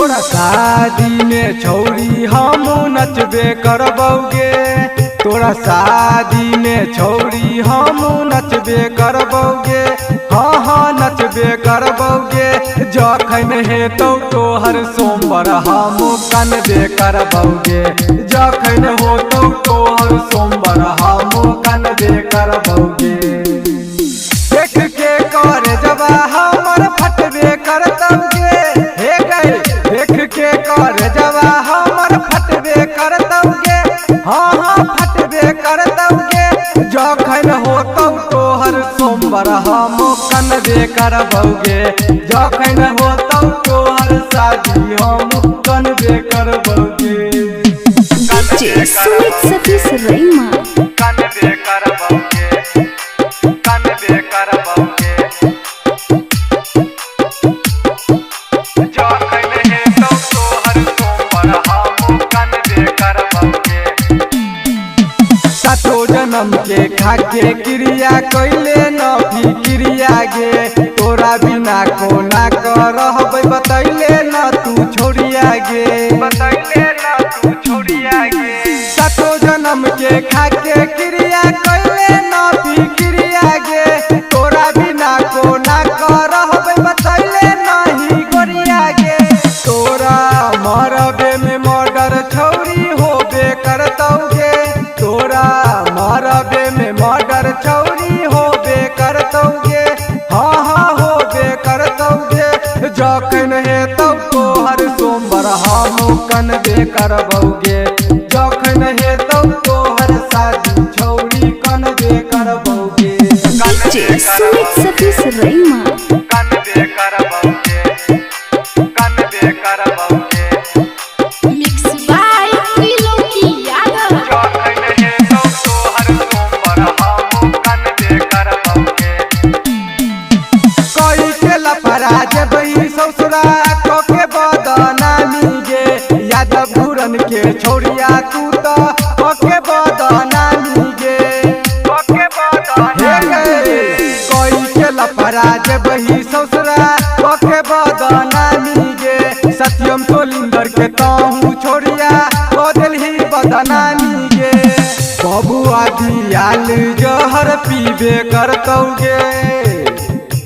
तोरा शादी में छौरी हम नचबे करबौगे, तोरा शादी में छौरी हम नचबे करबौगे, हाँ हाँ नचबे करबौगे। जखन हेतौ तोहर सोमवार हम कनबे करबौगे, जखन होतौ तोहर सोमवार हम कनबे करबौगे। देख के कर जबा हमर फटबे करतौगे, हे गए देख के कर जबा हमर फटबे करतौगे, हाँ हाँ फटबे करतौगे। जखन होतौ तोहर सोमवार हम कनबे करबौगे, जखन होतौ तोहर शादी हम कनबे करबौगे। DJ Sweet Satish Rema कनबे करबौगे, कनबे करबौगे। जखन हेतौ तोहर सोमवार हम कनबे करबौगे। सातो जन्म के खाके क्रिया कैले न फिक्रिया गे, तोरा बिना कोना करहबै बतैले न तू छोड़िया गे, बतैले न तू छोड़िया गे। सातो जन्म के खाके क्रिया कैले न फिक्रिया गे, तोरा बिना कोना करहबै बतैले नहीं गोरिया गे। तोरा मरबे में मर्डर छौरी होबे करतौगे, तोरा मरबे में मर्डर छौरी होबे करतौगे, हाँ हाँ होबे करतौगे। जखन हेतौ तोहर सोमवार हम कनबे करबौगे, जखन हेतौ तोहर शादी छौरी कनबे करबौगे। DJ Sweet Satish Rema कनबे करबौगे, कनबे करबौगे। Mix by Triloki Yadav जखन हेतौ तोहर सोमवार हम कनबे करबौगे। कोई के लफड़ा जेबही ससुरा कोके बदनामी गे, यादव घूरन के छोड़िया तू तो कोके बदनामी गे, कोके बदनामी। कोई के लफड़ा जेबही ससुरा कोके बदनामी गे, सत्यम सोलिंदर के तहु छोड़िया बदलही बदनामी गे। बबुआ दियाल जहर पीबे करतौगे,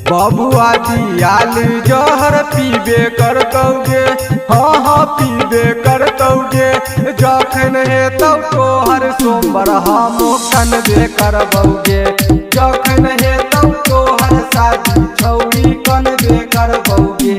बबुआ दियाल जहर पीबे करतौगे, हाँ हाँ पीबे करतौगे। जखन हेतौ तोहर सोमवार हम कनबे करबौगे, जखन हेतौ तोहर शादी छौरी कनबे करबौगे।